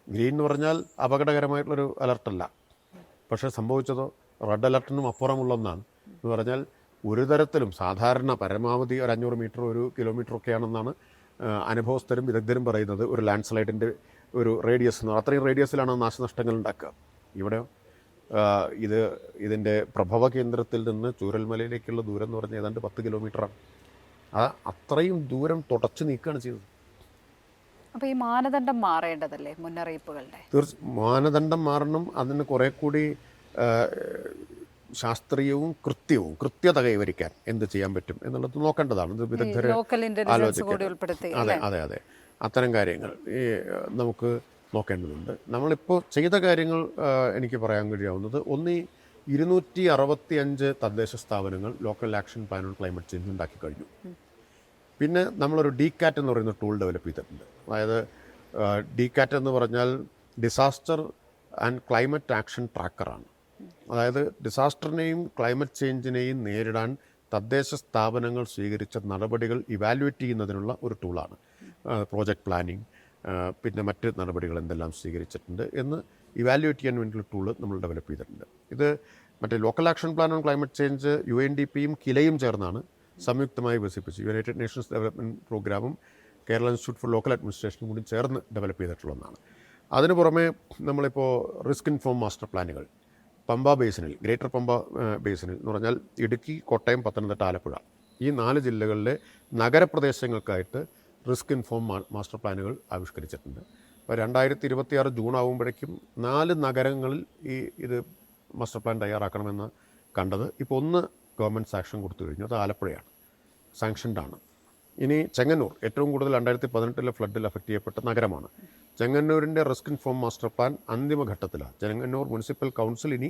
ഗ്രീൻ എന്ന് പറഞ്ഞാൽ അപകടകരമായിട്ടുള്ളൊരു അലർട്ടല്ല. പക്ഷേ സംഭവിച്ചതോ റെഡ് അലർട്ടിനും അപ്പുറമുള്ള ഒന്നാണ്. എന്ന് പറഞ്ഞാൽ ഒരു തരത്തിലും സാധാരണ പരമാവധി ഒരു 500 മീറ്റർ 1 കിലോമീറ്റർ ഒക്കെയാണെന്നാണ് അനുഭവസ്ഥരും വിദഗ്ധരും പറയുന്നത്. ഒരു ലാൻഡ്സ്ലൈഡിൻ്റെ ഒരു റേഡിയസ് എന്ന് പറഞ്ഞാൽ അത്രയും റേഡിയസിലാണ് നാശനഷ്ടങ്ങൾ ഉണ്ടാക്കുക. ഇവിടെ ഇതിൻ്റെ പ്രഭവ കേന്ദ്രത്തിൽ നിന്ന് ചൂരൽമലയിലേക്കുള്ള ദൂരം എന്ന് പറഞ്ഞാൽ ഏതാണ്ട് 10 കിലോമീറ്ററാണ്. അത്രയും ദൂരം തുടച്ചു നീക്കുകയാണ് ചെയ്തത്. അപ്പോൾ ഈ മാനദണ്ഡം മാറേണ്ടതല്ലേ മുന്നറിയിപ്പുകളുടെ? മാനദണ്ഡം മാറണം. അതിന് കുറേ കൂടി ശാസ്ത്രീയവും കൃത്യത കൈവരിക്കാൻ എന്ത് ചെയ്യാൻ പറ്റും എന്നുള്ളത് നോക്കേണ്ടതാണ്. ഇത് വിദഗ്ധരെ ആലോചിക്കാം. അതെ അത്തരം കാര്യങ്ങൾ നമുക്ക് നോക്കേണ്ടതുണ്ട്. നമ്മളിപ്പോൾ ചെയ്ത കാര്യങ്ങൾ എനിക്ക് പറയാൻ കഴിയാവുന്നത്, ഒന്ന് 265 തദ്ദേശ സ്ഥാപനങ്ങൾ local action plan on climate change ഉണ്ടാക്കി കഴിഞ്ഞു. പിന്നെ നമ്മളൊരു DCAT എന്ന് പറയുന്ന ടൂൾ ഡെവലപ്പ് ചെയ്തിട്ടുണ്ട്. അതായത് DCAT എന്ന് പറഞ്ഞാൽ ഡിസാസ്റ്റർ ആൻഡ് ക്ലൈമറ്റ് ആക്ഷൻ ട്രാക്കറാണ്. അതായത് ഡിസാസ്റ്ററിനെയും ക്ലൈമറ്റ് ചേഞ്ചിനെയും നേരിടാൻ തദ്ദേശ സ്ഥാപനങ്ങൾ സ്വീകരിച്ച നടപടികൾ ഇവാലുവേറ്റ് ചെയ്യുന്നതിനുള്ള ഒരു ടൂളാണ്. പ്രോജക്റ്റ് പ്ലാനിങ്, പിന്നെ മറ്റ് നടപടികൾ എന്തെല്ലാം സ്വീകരിച്ചിട്ടുണ്ട് എന്ന് ഇവാലുവേറ്റ് ചെയ്യാൻ വേണ്ടിയുള്ള ടൂള് നമ്മൾ ഡെവലപ്പ് ചെയ്തിട്ടുണ്ട്. ഇത് മറ്റേ local action plan on climate change UNDPയും കിലയും ചേർന്നാണ് സംയുക്തമായി വികസിപ്പിച്ചു. യുണൈറ്റഡ് നേഷൻസ് ഡെവലപ്മെൻറ്റ് പ്രോഗ്രാമും കേരള ഇൻസ്റ്റിറ്റ്യൂട്ട് ഫോർ ലോക്കൽ അഡ്മിനിസ്ട്രേഷനും കൂടി ചേർന്ന് ഡെവലപ്പ് ചെയ്തിട്ടുള്ള ഒന്നാണ്. അതിന് പുറമെ നമ്മളിപ്പോൾ റിസ്ക് ഇൻഫോം മാസ്റ്റർ പ്ലാനുകൾ, പമ്പ ബേസിനിൽ, ഗ്രേറ്റർ പമ്പ ബേസിനിൽ എന്ന് പറഞ്ഞാൽ ഇടുക്കി, കോട്ടയം, പത്തനംതിട്ട, ആലപ്പുഴ, ഈ 4 ജില്ലകളിലെ നഗരപ്രദേശങ്ങൾക്കായിട്ട് റിസ്ക് ഇൻഫോം മാസ്റ്റർ പ്ലാനുകൾ ആവിഷ്കരിച്ചിട്ടുണ്ട്. അപ്പോൾ 2026 ജൂൺ ആകുമ്പോഴേക്കും 4 നഗരങ്ങളിൽ ഇത് മാസ്റ്റർ പ്ലാൻ തയ്യാറാക്കണമെന്ന് കണ്ടത്. ഇപ്പോൾ 1 ഗവൺമെൻറ് സാങ്ഷൻ കൊടുത്തു കഴിഞ്ഞു, അത് ആലപ്പുഴയാണ്, സാങ്ഷൻഡാണ്. ഇനി ചെങ്ങന്നൂർ ഏറ്റവും കൂടുതൽ 2018 ഫ്ലഡിൽ അഫക്റ്റ് ചെയ്യപ്പെട്ട നഗരമാണ്. ചെങ്ങന്നൂരിൻ്റെ റിസ്ക് ഇൻഫോം മാസ്റ്റർ പ്ലാൻ അന്തിമഘട്ടത്തിലാണ്. ചെങ്ങന്നൂർ മുനിസിപ്പൽ കൗൺസിൽ ഇനി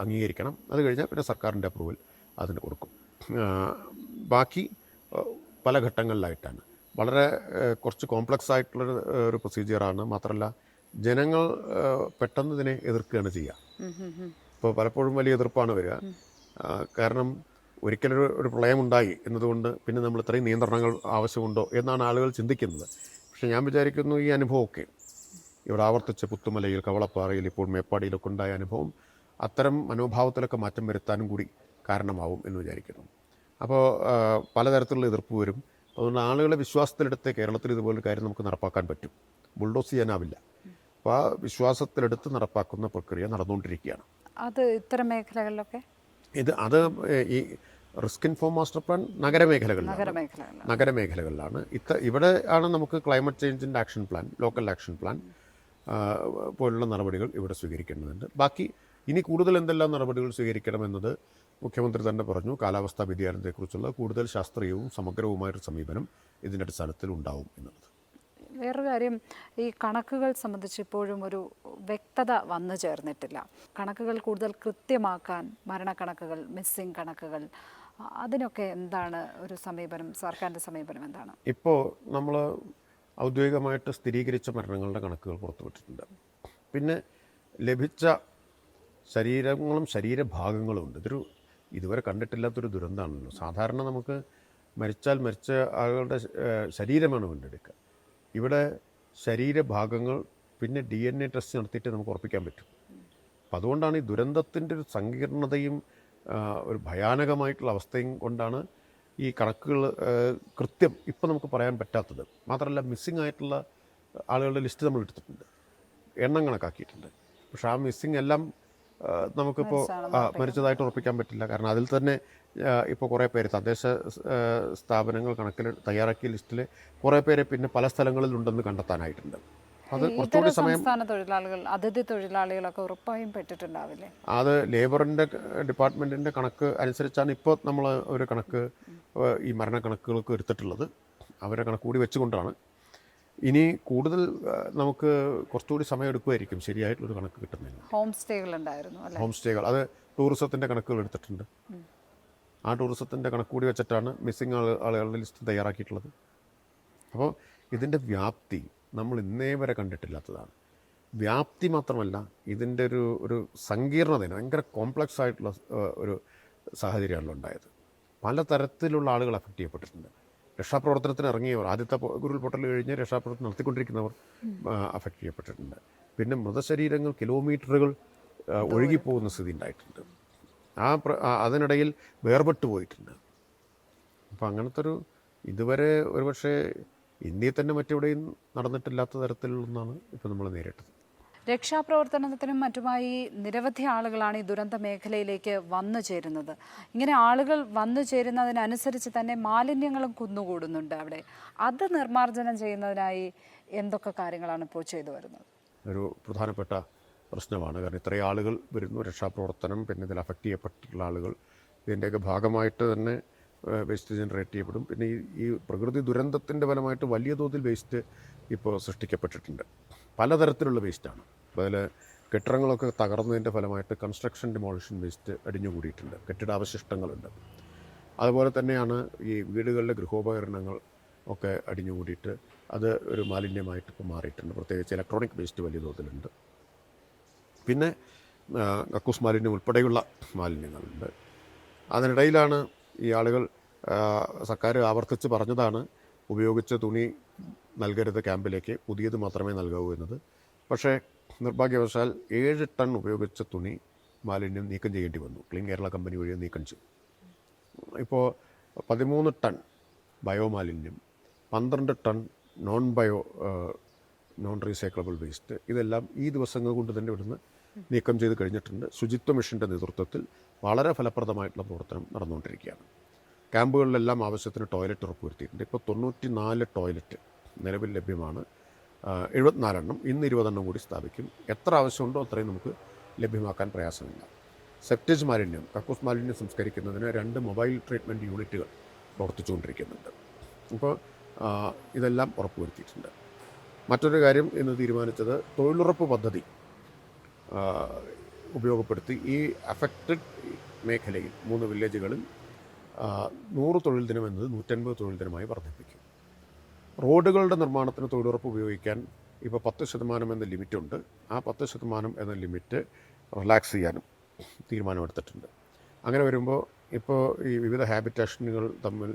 അംഗീകരിക്കണം. അത് കഴിഞ്ഞാൽ പിന്നെ സർക്കാരിൻ്റെ അപ്രൂവൽ അതിന് കൊടുക്കും. ബാക്കി പല ഘട്ടങ്ങളിലായിട്ടാണ്. വളരെ കുറച്ച് കോംപ്ലക്സ് ആയിട്ടുള്ള ഒരു പ്രൊസീജിയറാണ്. മാത്രമല്ല ജനങ്ങൾ പെട്ടെന്ന് ഇതിനെ എതിർക്കുകയാണ് ചെയ്യുക. ഇപ്പോൾ പലപ്പോഴും വലിയ എതിർപ്പാണ് വരിക. കാരണം ഒരിക്കലൊരു പ്രളയമുണ്ടായി എന്നതുകൊണ്ട് പിന്നെ നമ്മൾ ഇത്രയും നിയന്ത്രണങ്ങൾ ആവശ്യമുണ്ടോ എന്നാണ് ആളുകൾ ചിന്തിക്കുന്നത്. പക്ഷേ ഞാൻ വിചാരിക്കുന്നു ഈ അനുഭവമൊക്കെ ഇവിടെ ആവർത്തിച്ച് പുത്തുമലയിൽ, കവളപ്പാറയിൽ, ഇപ്പോൾ മേപ്പാടിയിലൊക്കെ ഉണ്ടായ അനുഭവം അത്തരം മനോഭാവത്തിലൊക്കെ മാറ്റം വരുത്താനും കൂടി കാരണമാവും എന്ന് വിചാരിക്കുന്നു. അപ്പോൾ പലതരത്തിലുള്ള എതിർപ്പ് വരും. അതുകൊണ്ട് ആളുകളെ വിശ്വാസത്തിലെടുത്ത് കേരളത്തിൽ ഇതുപോലൊരു കാര്യം നമുക്ക് നടപ്പാക്കാൻ പറ്റും. ബുൾഡോസ് ചെയ്യാനാവില്ല. അപ്പോൾ ആ വിശ്വാസത്തിലെടുത്ത് നടപ്പാക്കുന്ന പ്രക്രിയ നടന്നുകൊണ്ടിരിക്കുകയാണ്. അത് ഇത്തരം മേഖലകളിലൊക്കെ അത് ഈ റിസ്ക് ഇൻഫോം മാസ്റ്റർ പ്ലാൻ നഗരമേഖലകളിലാണ്. ഇവിടെ ആണ് നമുക്ക് ക്ലൈമറ്റ് ചേഞ്ചിൻ്റെ action plan, local action plan പോലുള്ള നടപടികൾ ഇവിടെ സ്വീകരിക്കേണ്ടതുണ്ട്. ബാക്കി ഇനി കൂടുതൽ എന്തെല്ലാം നടപടികൾ സ്വീകരിക്കണമെന്നത് മുഖ്യമന്ത്രി തന്നെ പറഞ്ഞു. കാലാവസ്ഥാ വ്യതിയാനത്തെക്കുറിച്ചുള്ള കൂടുതൽ ശാസ്ത്രീയവും സമഗ്രവുമായൊരു സമീപനം ഇതിൻ്റെ അടിസ്ഥാനത്തിൽ ഉണ്ടാവും എന്നുള്ളത്. വേറൊരു കാര്യം, ഈ കണക്കുകൾ സംബന്ധിച്ച് ഇപ്പോഴും ഒരു വ്യക്തത വന്നു ചേർന്നിട്ടില്ല. കണക്കുകൾ കൂടുതൽ കൃത്യമാക്കാൻ, മരണക്കണക്കുകൾ, മിസ്സിംഗ് കണക്കുകൾ, അതിനൊക്കെ എന്താണ് ഒരു സമീപനം, സർക്കാരിൻ്റെ സമീപനം എന്താണ്? ഇപ്പോൾ നമ്മൾ ഔദ്യോഗികമായിട്ട് സ്ഥിരീകരിച്ച മരണങ്ങളുടെ കണക്കുകൾ പുറത്തുവിട്ടിട്ടുണ്ട്. പിന്നെ ലഭിച്ച ശരീരങ്ങളും ശരീരഭാഗങ്ങളും ഉണ്ട്. ഇതുവരെ കണ്ടിട്ടില്ലാത്തൊരു ദുരന്തമാണല്ലോ. സാധാരണ നമുക്ക് മരിച്ച ആളുകളുടെ ശരീരമാണ് വീണ്ടെടുക്കുക. ഇവിടെ ശരീരഭാഗങ്ങൾ പിന്നെ DNA ടെസ്റ്റ് നടത്തിയിട്ട് നമുക്ക് ഉറപ്പിക്കാൻ പറ്റും. അപ്പം അതുകൊണ്ടാണ് ഈ ദുരന്തത്തിൻ്റെ ഒരു സങ്കീർണതയും ഒരു ഭയാനകമായിട്ടുള്ള അവസ്ഥയും കൊണ്ടാണ് ഈ കണക്കുകൾ കൃത്യം ഇപ്പം നമുക്ക് പറയാൻ പറ്റാത്തത്. മാത്രമല്ല മിസ്സിംഗ് ആയിട്ടുള്ള ആളുകളുടെ ലിസ്റ്റ് നമ്മൾ എടുത്തിട്ടുണ്ട്, എണ്ണം കണക്കാക്കിയിട്ടുണ്ട്. പക്ഷേ ആ മിസ്സിംഗ് എല്ലാം നമുക്കിപ്പോൾ മരിച്ചതായിട്ട് ഉറപ്പിക്കാൻ പറ്റില്ല. കാരണം അതിൽ തന്നെ ഇപ്പോൾ കുറേ പേര് തദ്ദേശ സ്ഥാപനങ്ങൾ കണക്കിൽ തയ്യാറാക്കിയ ലിസ്റ്റിൽ കുറേ പേരെ പിന്നെ പല സ്ഥലങ്ങളിലുണ്ടെന്ന് കണ്ടെത്താനായിട്ടുണ്ട്. അത് കുറച്ചുകൂടി സമയം അതിഥി തൊഴിലാളികളൊക്കെ ഉറപ്പായും പെട്ടിട്ടുണ്ടാവില്ലേ? അത് ലേബറിൻ്റെ ഡിപ്പാർട്ട്മെൻറ്റിൻ്റെ കണക്ക് അനുസരിച്ചാണ് ഇപ്പോൾ നമ്മൾ ഒരു കണക്ക് ഈ മരണക്കണക്കുകൾക്ക് എടുത്തിട്ടുള്ളത്. അവരെ കണക്ക് കൂടി വെച്ചുകൊണ്ടാണ്. ഇനി കൂടുതൽ നമുക്ക് കുറച്ചുകൂടി സമയം എടുക്കുമായിരിക്കും ശരിയായിട്ടുള്ളൊരു കണക്ക് കിട്ടുന്നില്ല. ഹോം സ്റ്റേകൾ അത് ടൂറിസത്തിൻ്റെ കണക്കുകൾ എടുത്തിട്ടുണ്ട്. ആ ടൂറിസത്തിൻ്റെ കണക്ക് കൂടി വെച്ചിട്ടാണ് മിസ്സിംഗ് ആളുകളുടെ ലിസ്റ്റ് തയ്യാറാക്കിയിട്ടുള്ളത്. അപ്പോൾ ഇതിൻ്റെ വ്യാപ്തി നമ്മൾ ഇന്നേ വരെ കണ്ടിട്ടില്ലാത്തതാണ്. വ്യാപ്തി മാത്രമല്ല, ഇതിൻ്റെ ഒരു സങ്കീർണതയാണ്, ഭയങ്കര കോംപ്ലക്സ് ആയിട്ടുള്ള ഒരു സാഹചര്യമാണല്ലോ ഉണ്ടായത്. പലതരത്തിലുള്ള ആളുകൾ അഫക്റ്റ് ചെയ്യപ്പെട്ടിട്ടുണ്ട്. രക്ഷാപ്രവർത്തനത്തിന് ഇറങ്ങിയവർ, ആദ്യത്തെ ഉരുൾപൊട്ടൽ കഴിഞ്ഞ് രക്ഷാപ്രവർത്തനം നടത്തിക്കൊണ്ടിരിക്കുന്നവർ അഫക്റ്റ് ചെയ്യപ്പെട്ടിട്ടുണ്ട്. പിന്നെ മൃതശരീരങ്ങൾ കിലോമീറ്ററുകൾ ഒഴുകിപ്പോകുന്ന സ്ഥിതി ഉണ്ടായിട്ടുണ്ട്. അതിനിടയിൽ വേർപെട്ട് പോയിട്ടുണ്ട്. അപ്പോൾ അങ്ങനത്തെ ഇതുവരെ ഒരുപക്ഷെ ഇന്ത്യയിൽ തന്നെ മറ്റെവിടെയും നടന്നിട്ടില്ലാത്ത തരത്തിലുള്ളതാണ് ഇപ്പോൾ നമ്മൾ നേരിട്ടത്. രക്ഷാപ്രവർത്തനത്തിനും മറ്റുമായി നിരവധി ആളുകളാണ് ഈ ദുരന്ത മേഖലയിലേക്ക് വന്നു ചേരുന്നത്. ഇങ്ങനെ ആളുകൾ വന്നു ചേരുന്നതിനനുസരിച്ച് തന്നെ മാലിന്യങ്ങളും കുന്നുകൂടുന്നുണ്ട് അവിടെ. അത് നിർമ്മാർജ്ജനം ചെയ്യുന്നതിനായി എന്തൊക്കെ കാര്യങ്ങളാണ് ഇപ്പോൾ ചെയ്തു വരുന്നത്? ഒരു പ്രധാനപ്പെട്ട പ്രശ്നമാണ്. കാരണം ഇത്രയും ആളുകൾ വരുന്നു, രക്ഷാപ്രവർത്തനം, പിന്നെ ഇതിൽ അഫക്റ്റ് ചെയ്യപ്പെട്ടിട്ടുള്ള ആളുകൾ, ഇതിൻ്റെയൊക്കെ ഭാഗമായിട്ട് തന്നെ വേസ്റ്റ് ജനറേറ്റ് ചെയ്യപ്പെടും. പിന്നെ ഈ പ്രകൃതി ദുരന്തത്തിൻ്റെ ഫലമായിട്ട് വലിയ തോതിൽ വേസ്റ്റ് ഇപ്പോൾ സൃഷ്ടിക്കപ്പെട്ടിട്ടുണ്ട്. പലതരത്തിലുള്ള വേസ്റ്റാണ്. അതിൽ കെട്ടിടങ്ങളൊക്കെ തകർന്നതിൻ്റെ ഫലമായിട്ട് കൺസ്ട്രക്ഷൻ ഡിമോളിഷൻ വേസ്റ്റ് അടിഞ്ഞുകൂടിയിട്ടുണ്ട്, കെട്ടിടാവശിഷ്ടങ്ങളുണ്ട്. അതുപോലെ തന്നെയാണ് ഈ വീടുകളിലെ ഗൃഹോപകരണങ്ങൾ ഒക്കെ അടിഞ്ഞുകൂടിയിട്ട് അത് ഒരു മാലിന്യമായിട്ട് ഇപ്പോൾ മാറിയിട്ടുണ്ട്. പ്രത്യേകിച്ച് ഇലക്ട്രോണിക് വേസ്റ്റ് വലിയ തോതിലുണ്ട്. പിന്നെ കക്കൂസ് മാലിന്യം ഉൾപ്പെടെയുള്ള മാലിന്യങ്ങളുണ്ട്. അതിനിടയിലാണ് ഈ ആളുകൾ, സർക്കാർ ആവർത്തിച്ച് പറഞ്ഞതാണ് ഉപയോഗിച്ച തുണി നൽകരുത് ക്യാമ്പിലേക്ക്, പുതിയത് മാത്രമേ നൽകാവൂ എന്നത്. പക്ഷേ നിർഭാഗ്യവശാൽ 7 ടൺ ഉപയോഗിച്ച തുണി മാലിന്യം നീക്കം ചെയ്യേണ്ടി വന്നു. ക്ലീൻ കേരള കമ്പനി വഴി നീക്കം ചെയ്യും. ഇപ്പോൾ 13 ടൺ ബയോമാലിന്യം, 12 ടൺ നോൺ റീസൈക്ലബിൾ വേസ്റ്റ്, ഇതെല്ലാം ഈ ദിവസങ്ങൾ കൊണ്ട് തന്നെ ഇവിടുന്ന് നീക്കം ചെയ്ത് കഴിഞ്ഞിട്ടുണ്ട്. ശുചിത്വ മിഷൻ്റെ നേതൃത്വത്തിൽ വളരെ ഫലപ്രദമായിട്ടുള്ള പ്രവർത്തനം നടന്നുകൊണ്ടിരിക്കുകയാണ്. ക്യാമ്പുകളിലെല്ലാം ആവശ്യത്തിന് ടോയ്ലറ്റ് ഉറപ്പുവരുത്തിയിട്ടുണ്ട്. ഇപ്പോൾ 94 ടോയ്ലറ്റ് നിലവിൽ ലഭ്യമാണ്. 74 എണ്ണം, ഇന്ന് 20 എണ്ണം കൂടി സ്ഥാപിക്കും. എത്ര ആവശ്യമുണ്ടോ അത്രയും നമുക്ക് ലഭ്യമാക്കാൻ പ്രയാസമില്ല. സെപ്റ്റേജ് മാലിന്യം, കക്കൂസ് മാലിന്യം സംസ്കരിക്കുന്നതിന് 2 മൊബൈൽ ട്രീറ്റ്മെൻറ്റ് യൂണിറ്റുകൾ പ്രവർത്തിച്ചുകൊണ്ടിരിക്കുന്നുണ്ട്. അപ്പോൾ ഇതെല്ലാം ഉറപ്പുവരുത്തിയിട്ടുണ്ട്. മറ്റൊരു കാര്യം ഇന്ന് തീരുമാനിച്ചത് തൊഴിലുറപ്പ് പദ്ധതി ഉപയോഗപ്പെടുത്തി ഈ അഫക്റ്റഡ് മേഖലയിൽ 3 വില്ലേജുകളിൽ 100 തൊഴിൽ ദിനം എന്നത് 150 തൊഴിൽ ദിനമായി വർദ്ധിപ്പിക്കും. റോഡുകളുടെ നിർമ്മാണത്തിന് തൊഴിലുറപ്പ് ഉപയോഗിക്കാൻ ഇപ്പോൾ 10% എന്ന ലിമിറ്റുണ്ട്. ആ 10% എന്ന ലിമിറ്റ് റിലാക്സ് ചെയ്യാനും തീരുമാനമെടുത്തിട്ടുണ്ട്. അങ്ങനെ വരുമ്പോൾ ഇപ്പോൾ ഈ വിവിധ ഹാബിറ്റേഷനുകൾ തമ്മിൽ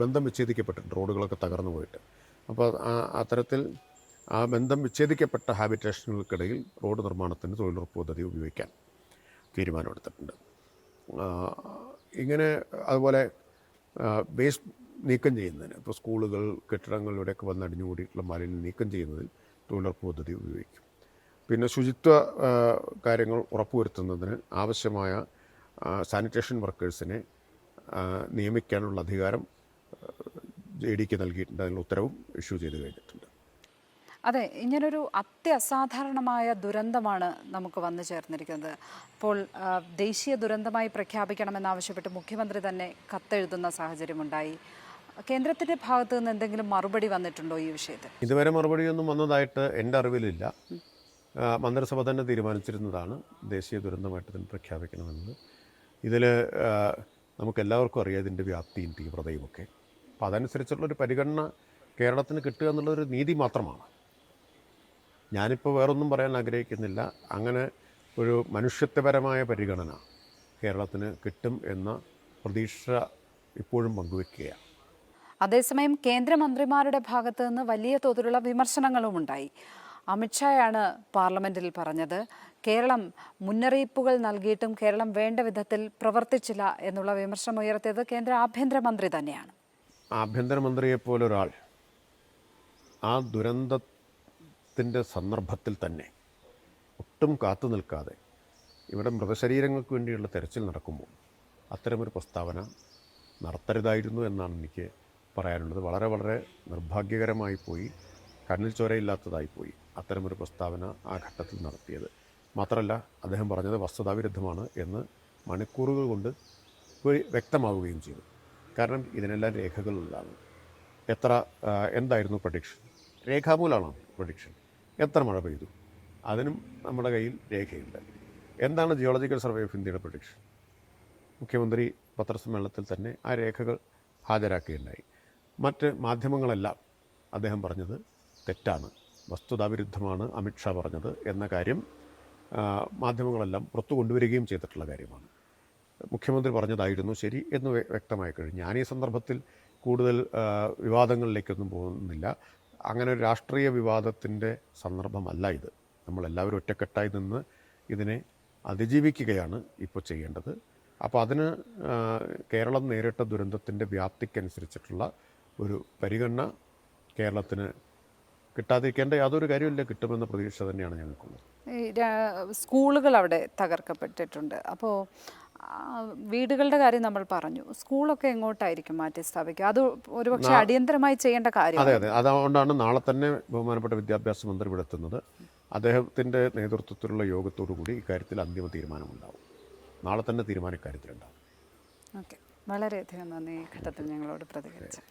ബന്ധം വിച്ഛേദിക്കപ്പെട്ടിട്ടുണ്ട്, റോഡുകളൊക്കെ തകർന്നു പോയിട്ട്. അപ്പോൾ അത്തരത്തിൽ ആ ബന്ധം വിച്ഛേദിക്കപ്പെട്ട ഹാബിറ്റേഷനുകൾക്കിടയിൽ റോഡ് നിർമ്മാണത്തിന് തൊഴിലുറപ്പ് പദ്ധതി ഉപയോഗിക്കാൻ തീരുമാനമെടുത്തിട്ടുണ്ട്. ഇങ്ങനെ അതുപോലെ വേസ്റ്റ് നീക്കം ചെയ്യുന്നതിന് ഇപ്പോൾ സ്കൂളുകൾ, കെട്ടിടങ്ങളിലൂടെയൊക്കെ വന്ന് അടിഞ്ഞുകൂടിയിട്ടുള്ള മാലിന്യം നീക്കം ചെയ്യുന്നതിൽ തൊഴിലുറപ്പ് പദ്ധതി ഉപയോഗിക്കും. പിന്നെ ശുചിത്വ കാര്യങ്ങൾ ഉറപ്പുവരുത്തുന്നതിന് ആവശ്യമായ സാനിറ്റേഷൻ വർക്കേഴ്സിനെ നിയമിക്കാനുള്ള അധികാരം JDക്ക് നൽകിയിട്ടുണ്ട്. അതിനുള്ള ഉത്തരവും ഇഷ്യൂ ചെയ്ത് കഴിഞ്ഞിട്ടുണ്ട്. അതെ, ഇങ്ങനൊരു അത്യസാധാരണമായ ദുരന്തമാണ് നമുക്ക് വന്നു ചേർന്നിരിക്കുന്നത്. ഇപ്പോൾ ദേശീയ ദുരന്തമായി പ്രഖ്യാപിക്കണമെന്നാവശ്യപ്പെട്ട് മുഖ്യമന്ത്രി തന്നെ കത്തെഴുതുന്ന സാഹചര്യമുണ്ടായി. കേന്ദ്രത്തിൻ്റെ ഭാഗത്തു നിന്ന് എന്തെങ്കിലും മറുപടി വന്നിട്ടുണ്ടോ ഈ വിഷയത്തിൽ? ഇതുവരെ മറുപടിയൊന്നും വന്നതായിട്ട് എൻ്റെ അറിവിലില്ല. മന്ത്രിസഭ തന്നെ തീരുമാനിച്ചിരുന്നതാണ് ദേശീയ ദുരന്തമായിട്ട് തന്നെ പ്രഖ്യാപിക്കണമെന്നത്. ഇതിൽ നമുക്കെല്ലാവർക്കും അറിയാം ഇതിൻ്റെ വ്യാപ്തിയും തീവ്രതയും ഒക്കെ. അപ്പോൾ അതനുസരിച്ചുള്ളൊരു പരിഗണന കേരളത്തിന് കിട്ടുക എന്നുള്ളൊരു നീതി മാത്രമാണ്. ഞാനിപ്പോൾ വേറൊന്നും പറയാൻ ആഗ്രഹിക്കുന്നില്ല. അങ്ങനെ ഒരു മനുഷ്യത്വപരമായ പരിഗണന കേരളത്തിന് കിട്ടും എന്ന പ്രതീക്ഷ ഇപ്പോഴും പങ്കുവെക്കുകയാണ്. അതേസമയം കേന്ദ്രമന്ത്രിമാരുടെ ഭാഗത്ത് നിന്ന് വലിയ തോതിലുള്ള വിമർശനങ്ങളും ഉണ്ടായി. അമിത്ഷായാണ് പാർലമെന്റിൽ പറഞ്ഞത്, കേരളം മുന്നറിയിപ്പുകൾ നൽകിയിട്ടും കേരളം വേണ്ട വിധത്തിൽ പ്രവർത്തിച്ചില്ല എന്നുള്ള വിമർശനം ഉയർത്തിയത് കേന്ദ്ര ആഭ്യന്തരമന്ത്രി തന്നെയാണ്. ആഭ്യന്തരമന്ത്രിയെപ്പോലൊരാൾ ആ ദുരന്തത്തിൻ്റെ സന്ദർഭത്തിൽ തന്നെ ഒട്ടും കാത്തു നിൽക്കാതെ ഇവിടെ മൃതശരീരങ്ങൾക്ക് വേണ്ടിയുള്ള തെരച്ചിൽ നടക്കുമ്പോൾ അത്തരമൊരു പ്രസ്താവന നടത്തരുതായിരുന്നു എന്നാണ് എനിക്ക് പറയാനുള്ളത്. വളരെ വളരെ നിർഭാഗ്യകരമായി പോയി, കണ്ണിൽ ചോരയില്ലാത്തതായിപ്പോയി അത്തരമൊരു പ്രസ്താവന ആ ഘട്ടത്തിൽ നടത്തിയത്. മാത്രമല്ല അദ്ദേഹം പറഞ്ഞത് വസ്തുതാവിരുദ്ധമാണ് എന്ന് മണിക്കൂറുകൾ കൊണ്ട് വ്യക്തമാവുകയും ചെയ്തു. കാരണം ഇതിനെല്ലാം രേഖകളുള്ളതാണ്. എന്തായിരുന്നു പ്രഡിക്ഷൻ? രേഖാമൂലമാണ് പ്രഡിക്ഷൻ. എത്ര മഴ പെയ്തു അതിനും നമ്മുടെ കയ്യിൽ രേഖയുണ്ട്. എന്താണ് ജിയോളജിക്കൽ സർവേ ഓഫ് ഇന്ത്യയുടെ പ്രഡിക്ഷൻ? മുഖ്യമന്ത്രി പത്രസമ്മേളനത്തിൽ തന്നെ ആ രേഖകൾ ഹാജരാക്കുകയുണ്ടായി. മറ്റ് മാധ്യമങ്ങളെല്ലാം അദ്ദേഹം പറഞ്ഞത് തെറ്റാണ്, വസ്തുതാവിരുദ്ധമാണ് അമിത്ഷാ പറഞ്ഞത് എന്ന കാര്യം മാധ്യമങ്ങളെല്ലാം പുറത്തു കൊണ്ടുവരികയും ചെയ്തിട്ടുള്ള കാര്യമാണ്. മുഖ്യമന്ത്രി പറഞ്ഞതായിരുന്നു ശരി എന്ന് വ്യക്തമായി കഴിഞ്ഞു. ഞാൻ ഈ സന്ദർഭത്തിൽ കൂടുതൽ വിവാദങ്ങളിലേക്കൊന്നും പോകുന്നില്ല. അങ്ങനെ ഒരു രാഷ്ട്രീയ വിവാദത്തിൻ്റെ സന്ദർഭമല്ല ഇത്. നമ്മളെല്ലാവരും ഒറ്റക്കെട്ടായി നിന്ന് ഇതിനെ അതിജീവിക്കുകയാണ് ഇപ്പോൾ ചെയ്യേണ്ടത്. അപ്പോൾ അതിന് കേരളം നേരിട്ട ദുരന്തത്തിൻ്റെ വ്യാപ്തിക്കനുസരിച്ചിട്ടുള്ള ഒരു പരിഗണന കേരളത്തിന് കിട്ടാതിരിക്കേണ്ട യാതൊരു കാര്യമില്ല. കിട്ടുമെന്ന പ്രതീക്ഷ തന്നെയാണ് ഞങ്ങൾക്കുള്ളത്. സ്കൂളുകൾ അവിടെ തകർക്കപ്പെട്ടിട്ടുണ്ട്. അപ്പോൾ വീടുകളുടെ കാര്യം നമ്മൾ പറഞ്ഞു, സ്കൂളൊക്കെ എങ്ങോട്ടായിരിക്കും മാറ്റി സ്ഥാപിക്കുക? അത് ഒരുപക്ഷെ അടിയന്തരമായി ചെയ്യേണ്ട കാര്യം. അതെ, അതുകൊണ്ടാണ് നാളെ തന്നെ ബഹുമാനപ്പെട്ട വിദ്യാഭ്യാസ മന്ത്രി ഇവിടെ എത്തുന്നത്. അദ്ദേഹത്തിൻ്റെ നേതൃത്വത്തിലുള്ള യോഗത്തോടു കൂടി ഇക്കാര്യത്തിൽ അന്തിമ തീരുമാനമുണ്ടാവും. നാളെ തന്നെ തീരുമാനം ഇക്കാര്യത്തിലുണ്ടാവും. ഓക്കെ, വളരെയധികം നന്ദി ഈ ഘട്ടത്തിൽ ഞങ്ങളോട് പ്രതികരിച്ചു.